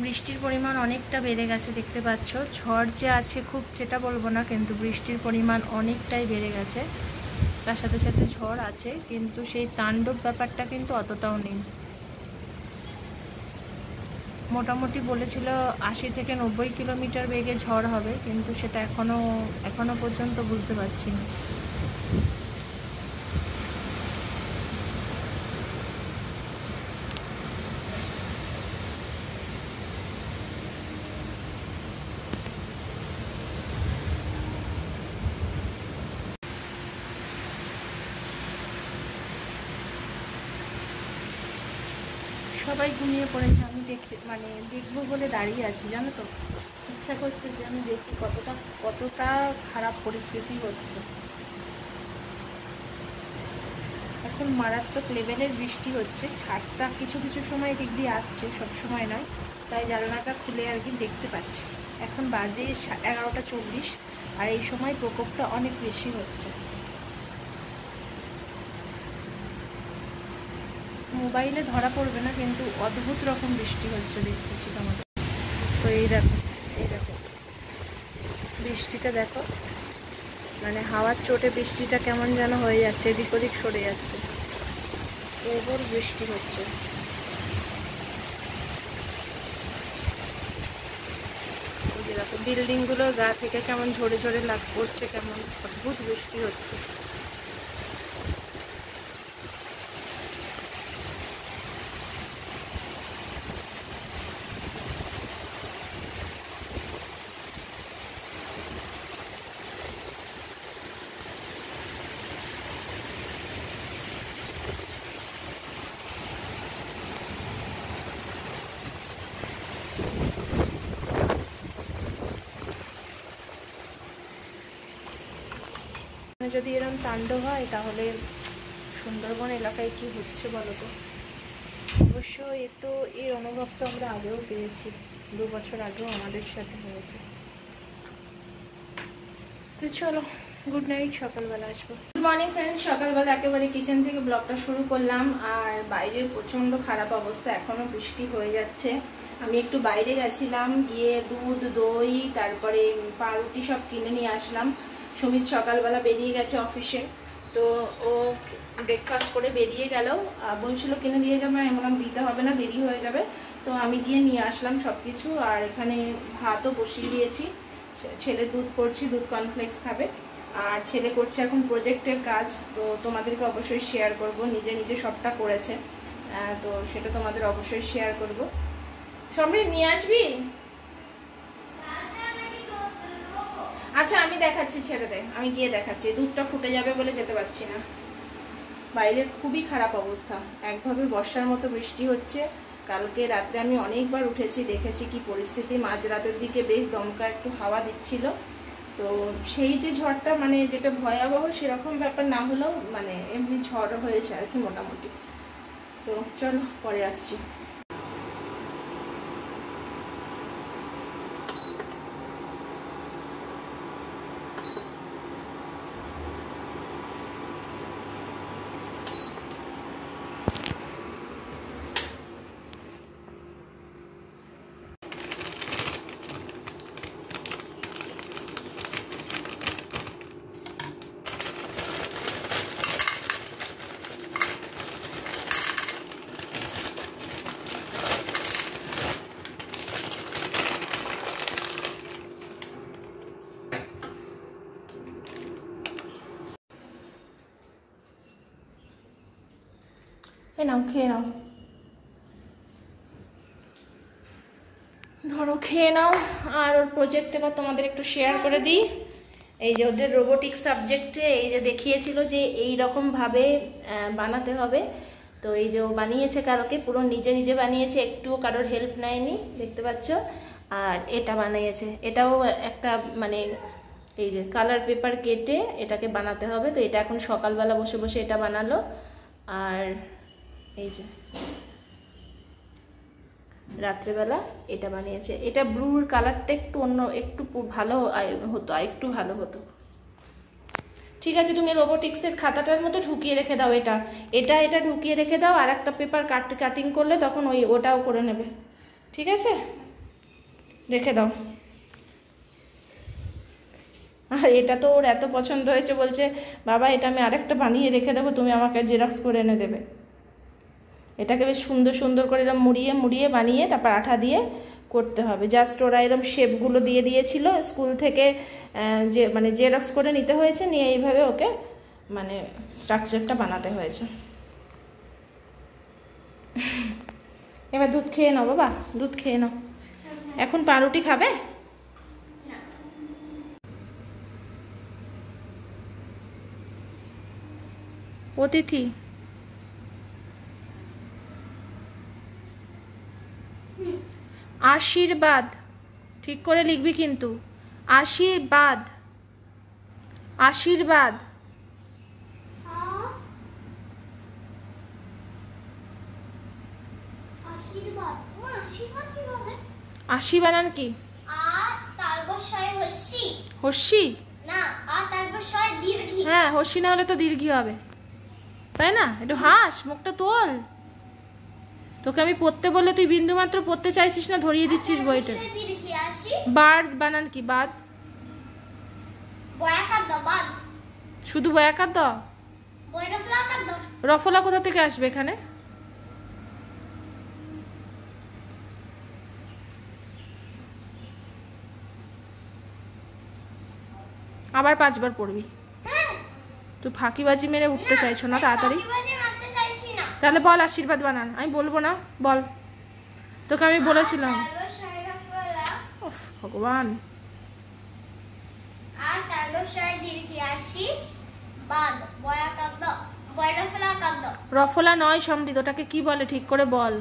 বৃষ্টির পরিমাণ অনেকটা বেড়ে গেছে, দেখতে পাচ্ছ। ঝড় যে আছে খুব সেটা বলবো না, কিন্তু বৃষ্টির পরিমাণ অনেকটাই বেড়ে গেছে। তার সাথে সাথে ঝড় আছে, কিন্তু সেই তাণ্ডব ব্যাপারটা কিন্তু অতটাও নেই। মোটামুটি বলেছিল 80 থেকে 90 কিলোমিটার বেগে ঝড় হবে, কিন্তু সেটা এখনো পর্যন্ত বুঝতে পারছি না। সবাই ঘুমিয়ে পড়েছে, আমি দেখবো বলে দাঁড়িয়ে আছি, জানো তো। ইচ্ছা করছে যে আমি দেখি কতটা খারাপ পরিস্থিতি হচ্ছে। এখন মারাত্মক লেভেলের বৃষ্টি হচ্ছে, ছাদটা কিছু কিছু সময় দিক দিয়ে আসছে, সব সময় নয়। তাই জানলাটা খুলে আর কি দেখতে পাচ্ছি। এখন বাজে 11:40, আর এই সময় প্রকোপটা অনেক বেশি হচ্ছে। মোবাইলে ধরা পড়বে না, কিন্তু অদ্ভুত রকম বৃষ্টি হচ্ছে দেখতেছি তোমাদের। তো এই দেখো বৃষ্টিটা দেখো, হাওয়ার চোটে বৃষ্টিটা কেমন যেন হয়ে যাচ্ছে, এদিক ওদিক সরে যাচ্ছে। প্রবল বৃষ্টি হচ্ছে। এই যে দেখো বিল্ডিংগুলো গা থেকে কেমন ঝরে ঝরে পড়ছে, কেমন অদ্ভুত বৃষ্টি হচ্ছে। যদি এরকম তাণ্ডব হয় তাহলে সুন্দরবন এলাকায় কি হচ্ছে বলো তো। অবশ্য এই অনুভব তো আমরা আগেও পেয়েছি, 2 বছর আগেও আমাদের সাথে হয়েছে। তো চলো, গুড নাইট, সকালবেলা আসবো। গুড মর্নিং ফ্রেন্ডস, সকালবেলা একেবারে কিচেন থেকে ব্লগটা শুরু করলাম। আর বাইরের প্রচণ্ড খারাপ অবস্থা, এখনও বৃষ্টি হয়ে যাচ্ছে। আমি একটু বাইরে গেছিলাম, গিয়ে দুধ, দই, তারপরে পাউরুটি সব কিনে নিয়ে আসলাম। সুমিত সকালবেলা বেরিয়ে গেছে অফিসে, তো ও ব্রেকফাস্ট করে বেরিয়ে গেল, বলছিল কিনে দিয়ে যাবে। আমি বললাম দিতে হবে না, দেরি হয়ে যাবে। তো আমি গিয়ে নিয়ে আসলাম সব কিছু। আর এখানে ভাতও বসিয়ে দিয়েছি, ছেলে দুধ করছি, দুধ কর্নফ্লেক্স খাবে। আর ছেলে করছে এখন প্রজেক্টের কাজ, তো তোমাদেরকে অবশ্যই শেয়ার করব। নিজে সবটা করেছে, তো সেটা তোমাদের অবশ্যই শেয়ার করব। সমৃদ্ধ নিয়ে আসবি? আচ্ছা আমি দেখাচ্ছি, ছেড়ে দে, আমি গিয়ে দেখাচ্ছি। দুধটা ফুটে যাবে বলে যেতে পারছি না। বাইরের খুবই খারাপ অবস্থা, একভাবে বর্ষার মতো বৃষ্টি হচ্ছে। কালকে রাত্রে আমি অনেকবার উঠেছি, দেখেছি কি পরিস্থিতি। মাঝরাতের দিকে বেশ দমকা একটু হাওয়া দিচ্ছিল। তো সেই যে ঝড়টা যেটা ভয়াবহ সেরকম ব্যাপার না হলেও এমনি ঝড় হয়েছে আর কি মোটামুটি। তো চলো পরে আসছি। নাও খেয়ে নাও, ধরো খেয়ে নাও। আর ওর প্রজেক্ট এবার তোমাদের একটু শেয়ার করে দিই। এই যে ওদের রোবোটিক্স সাবজেক্টে এই যে দেখিয়েছিল যে এই রকম ভাবে বানাতে হবে। তো এই যে ও বানিয়েছে কালকে, পুরো নিজে বানিয়েছে, একটুও কারোর হেল্প নেয়নি, দেখতে পাচ্ছ। আর এটা বানিয়েছে, এটাও একটা এই যে কালার পেপার কেটে এটাকে বানাতে হবে। তো এটা এখন সকালবেলা বসে বসে এটা বানালো। আর এই যে রাত্রেবেলা এটা বানিয়েছে। এটা ব্লুর কালারটা একটু অন্য, একটু ভালো হতো, আর একটু ভালো হতো। ঠিক আছে, তুমি রোবোটিক্সের খাতাটার মতো ঢুকিয়ে রেখে দাও। এটা ঢুকিয়ে রেখে দাও, আর একটা পেপার কাটিং করলে তখন ওটাও করে নেবে। ঠিক আছে। রেখে দাও। আর এটা তো ওর এত পছন্দ হয়েছে, বলছে বাবা এটা আমি আরেকটা বানিয়ে রেখে দেবো, তুমি আমাকে জেরক্স করে এনে দেবে। এটাকে বেশ সুন্দর সুন্দর করে এরকম মুড়িয়ে মুড়িয়ে বানিয়ে তারপর আঠা দিয়ে করতে হবে। জাস্ট ওরা এরকম শেপগুলো দিয়ে দিয়েছিল স্কুল থেকে, যে মানে জেরক্স করে নিতে হয়েছে, নিয়ে এইভাবে ওকে মানে স্ট্রাকচারটা বানাতে হয়েছে। এবার দুধ খেয়ে নাও বাবা, দুধ খেয়ে নাও। এখন পাউরুটি খাবে? অতিথি আশীর্বাদ ঠিক করে লিখবি কিন্তু, আশীর্বাদ, আশীর্বাদ। আশি বানান কি? হস্যি? হ্যাঁ হস্যি না হলে তো দীর্ঘি হবে, তাই না? একটু হাস, মুখটা তোল। তোকে আমি পড়তে বললে তুই বিন্দু মাত্র পড়তে চাইছিস না, ধরিয়ে দিচ্ছিস বইটা। বাদ বানান কি? বাদ শুধু বয়াকার দ? রফলা কোথা থেকে আসবে এখানে? আবার 5 বার পড়বি? তুই ফাঁকিবাজি মেরে উঠতে চাইছো না তাড়াতাড়ি? তাহলে বল আশীর্বাদ বানান। আমি বলবো না, বল। তোকে আমি বলেছিলাম। ভগবান। রফলা নয় সমৃদ্ধ, ওটাকে কি বলে ঠিক করে বল।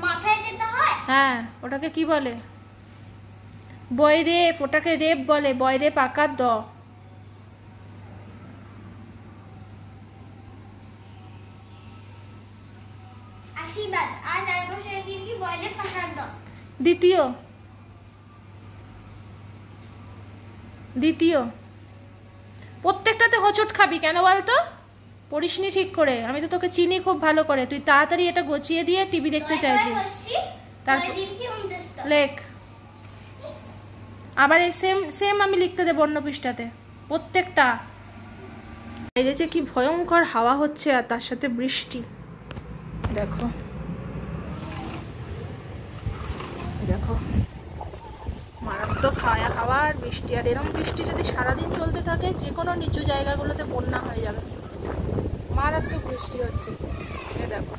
মাথায় যেতে হয়? হ্যাঁ ওটাকে কি বলে? বয়রেপ, ওটাকে রেপ বলে। বয়রেপ আকার দ। আশীর্বাদ। আর তারপর সেই দিন কি বয়রেপ আকার দ। দ্বিতীয়, দ্বিতীয়। প্রত্যেকটাতে হোঁচট খাবি কেন বলতো? পড়িসনি ঠিক করে। আমি তো তোকে চিনি খুব ভালো করে। তুই তাড়াতাড়ি এটা গুছিয়ে দিয়ে টিভি দেখতে চাইছিস। তারপর লেখ। আবার সেম সেম আমি লিখতে দেবো অন্য পৃষ্ঠাতে প্রত্যেকটা। বাইরে যে কি ভয়ঙ্কর হাওয়া হচ্ছে আর তার সাথে বৃষ্টি। দেখো দেখো মারাত্মক হাওয়া আর বৃষ্টি। আর এরকম বৃষ্টি যদি সারাদিন চলতে থাকে যে কোনো নিচু জায়গাগুলোতে বন্যা হয়ে যাবে। মারাত্মক বৃষ্টি হচ্ছে। এ দেখো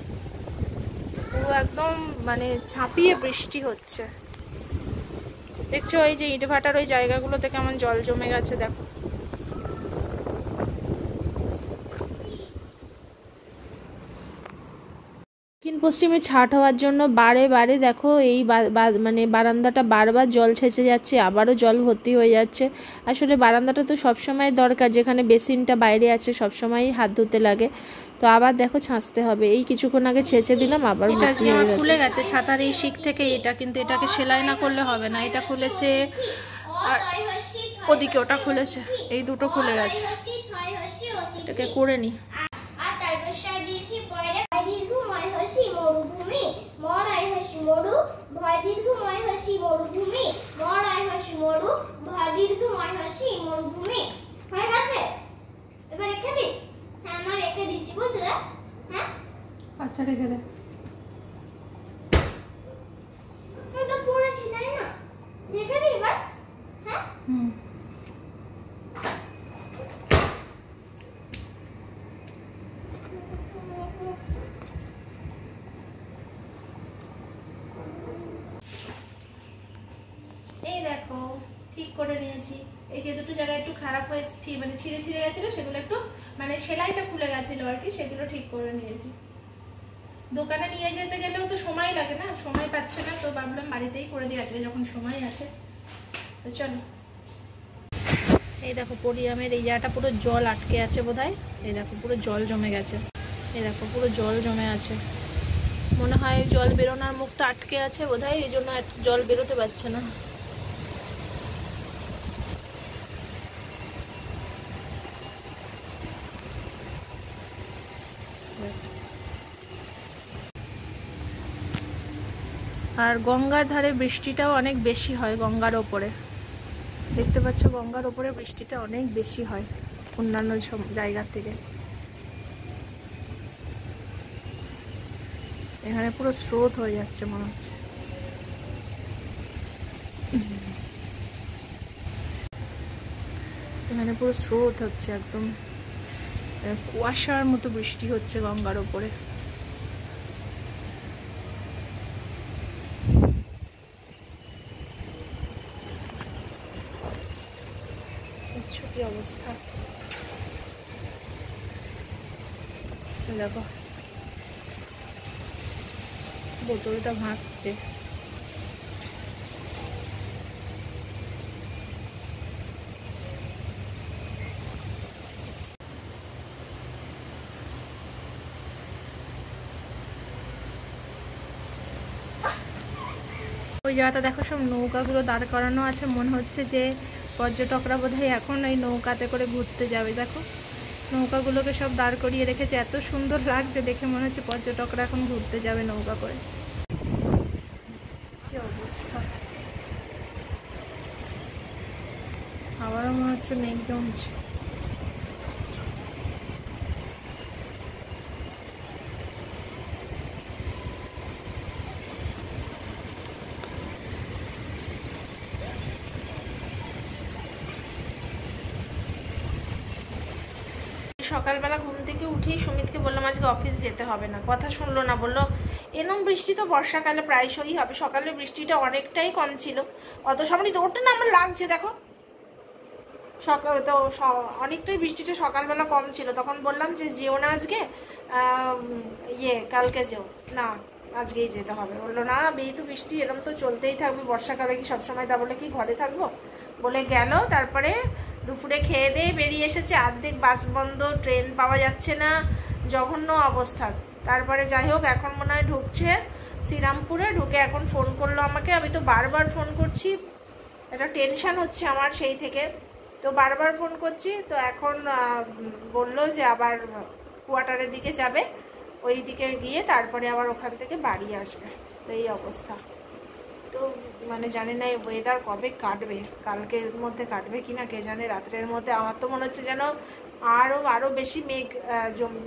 পুরো একদম মানে ঝাঁপিয়ে বৃষ্টি হচ্ছে। দেখছো ওই যে ইট ভাটার ওই জায়গাগুলোতে কেমন জল জমে গেছে দেখো। দক্ষিণ পশ্চিমে ছাট হওয়ার জন্য বারে বারে দেখো এই মানে বারান্দাটা বারবার জল ছেঁচে যাচ্ছে, আবারও জল ভর্তি হয়ে যাচ্ছে। আসলে বারান্দাটা তো সবসময় দরকার, যেখানে বেসিনটা বাইরে আছে সবসময়ই হাত ধুতে লাগে। তো আবার দেখো ছাঁচতে হবে। এই কিছুক্ষণ আগে ছেঁচে দিলাম, আবার ভর্তি হয়ে গেছে। খুলে গেছে ছাতার এই শিক থেকে এটা, কিন্তু এটাকে সেলাই না করলে হবে না। এটা খুলেছে আর ওদিকে ওটা খুলেছে, এই দুটো খুলে গেছে। এটাকে করে নি। মরু ভয় দীর্ঘময় হসি মরুভূমি মরাই হসি মরু ভয় দীর্ঘময় হসি মরুভূমি। হয়ে গেছে? এবার রেখে দি। হ্যাঁ আমার রেখে দিচ্ছি, বুঝলে? হ্যাঁ আচ্ছা রেখে দে। আমি তো পড়েছি তাই না? রেখে দি এবার। হ্যাঁ দেখো ঠিক করে নিয়েছি। এই যে দুটো জায়গায় একটু খারাপ হয়ে মানে ছিঁড়ে ছিঁড়ে গেছিল, সেগুলো একটু মানে সেলাইটা খুলে গেছিল আর কি, সেগুলো ঠিক করে নিয়েছি। দোকানে নিয়ে যেতে গেলেও তো সময় লাগে না, সময় পাচ্ছে না, তো ভাবলাম বাড়িতেই করে দিয়ে আজকে যখন সময় আছে। তো চলো। এই দেখো পরিয়ামের এই জায়গাটা পুরো জল আটকে আছে বোধহয়। এই দেখো পুরো জল জমে গেছে। এই দেখো পুরো জল জমে আছে, মনে হয় জল বেরোনোর মুখটা আটকে আছে বোধহয়, এই জন্য জল বেরোতে পারছে না। আর গঙ্গার ধারে বৃষ্টিটাও অনেক বেশি হয়, গঙ্গার ওপরে দেখতে পাচ্ছ, গঙ্গার ওপরে বৃষ্টিটা অনেক বেশি হয় অন্যান্য জায়গার থেকে। এখানে পুরো স্রোত হয়ে যাচ্ছে মনে হচ্ছে। এখানে পুরো স্রোত হচ্ছে, একদম কুয়াশার মতো বৃষ্টি হচ্ছে গঙ্গার ওপরে। কি অবস্থা দেখো, বোতলটা ভাসছে। ওই জায়গাটা দেখো, সব নৌকাগুলো দাঁড় করানো আছে, মনে হচ্ছে যে পর্যটকরা বোধহয় এখন এই নৌকাতে করে ঘুরতে যাবে। দেখো নৌকাগুলোকে সব দাঁড় করিয়ে রেখেছে, এত সুন্দর লাগছে দেখে, মনে হচ্ছে পর্যটকরা এখন ঘুরতে যাবে নৌকা করে। কি অবস্থা, আবারও মনে হচ্ছে মেঘ জমছে। সকালবেলা ঘুম থেকে উঠেই সুমিতকে বললাম আজকে অফিস যেতে হবে না, কথা শুনলো না, বললো এরকম বৃষ্টি তো বর্ষাকালে প্রায়শই হবে, সকালে বৃষ্টিটা অনেকটাই কম ছিল, অত সময় তো ওটা না আমার লাগছে। দেখো সকাল তো অনেকটাই বৃষ্টিটা সকালবেলা কম ছিল, তখন বললাম যে যেও না আজকে, কালকে যেও না, আজকেই যেতে হবে। বললো না তো বৃষ্টি এরকম তো চলতেই থাকবে, বর্ষাকালে কি সবসময়, তা বলে কি ঘরে থাকবো, বলে গেল। তারপরে দুপুরে খেয়ে দিয়ে বেরিয়ে এসেছে, অর্ধেক বাস বন্ধ, ট্রেন পাওয়া যাচ্ছে না, জঘন্য অবস্থা। তারপরে যাই হোক, এখন মনে হয় ঢুকছে শ্রীরামপুরে, ঢুকে এখন ফোন করলো আমাকে। আমি তো বারবার ফোন করছি, এটা টেনশন হচ্ছে আমার সেই থেকে, তো বারবার ফোন করছি। তো এখন বললো যে আবার কোয়ার্টারের দিকে যাবে, ওই দিকে গিয়ে তারপরে আবার ওখান থেকে বাড়ি আসবে। তো এই অবস্থা, তো মানে জানি না এই ওয়েদার কবে কাটবে, কালকের মধ্যে কাটবে কিনা কে জানে, রাত্রের মধ্যে। আমার তো মনে হচ্ছে যেন আরও বেশি মেঘ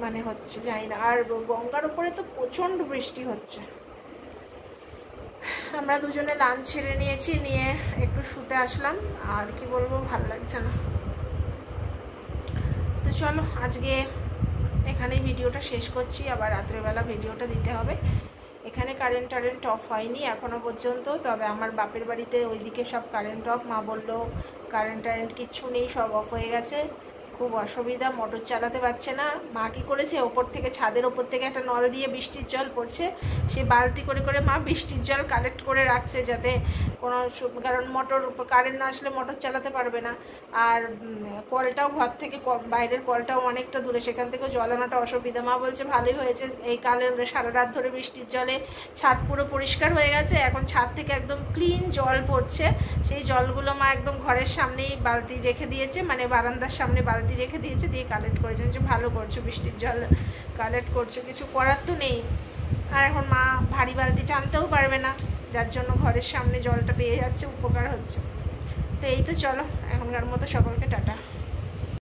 মানে হচ্ছে, জানি না। আর গঙ্গার উপরে তো প্রচণ্ড বৃষ্টি হচ্ছে। আমরা দুজনে লাঞ্চ সেরে নিয়েছি, নিয়ে একটু শুতে আসলাম, আর কি বলবো, ভালো লাগছে না। তো চলো আজকে এখানেই ভিডিওটা শেষ করছি, আবার রাত্রেবেলা ভিডিওটা দিতে হবে। এখানে কারেন্ট অফ হয়নি এখনো পর্যন্ত, তবে আমার বাপের বাড়িতে ওইদিকে সব কারেন্ট অফ। মা বললো কারেন্ট কিচ্ছু নেই, সব অফ হয়ে গেছে, খুব অসুবিধা, মোটর চালাতে পারছে না। মা কি করেছে, ওপর থেকে, ছাদের ওপর থেকে একটা নল দিয়ে বৃষ্টির জল পড়ছে, সে বালতি করে করে মা বৃষ্টির জল কালেক্ট করে রাখছে, যাতে কোনো, কারণ মোটর, কারেন্ট না আসলে মোটর চালাতে পারবে না। আর কলটাও ঘর থেকে, বাইরের কলটাও অনেকটা দূরে, সেখান থেকেও জল আনাটা অসুবিধা। মা বলছে ভালোই হয়েছে, এই কালে সারা রাত ধরে বৃষ্টির জলে ছাদ পুরো পরিষ্কার হয়ে গেছে, এখন ছাদ থেকে একদম ক্লিন জল পড়ছে। সেই জলগুলো মা একদম ঘরের সামনেই বালতি রেখে দিয়েছে, মানে বারান্দার সামনে বালতি রেখে দিয়েছে, দিয়ে কালেক্ট করেছে। যে ভালো করছো, বৃষ্টির জল কালেক্ট করছো, কিছু করার তো নেই। আর এখন মা ভারী বালতি টানতেও পারবে না, যার জন্য ঘরের সামনে জলটা পেয়ে যাচ্ছে, উপকার হচ্ছে। তো এই তো, চলো এখনকার মতো সকলকে টাটা।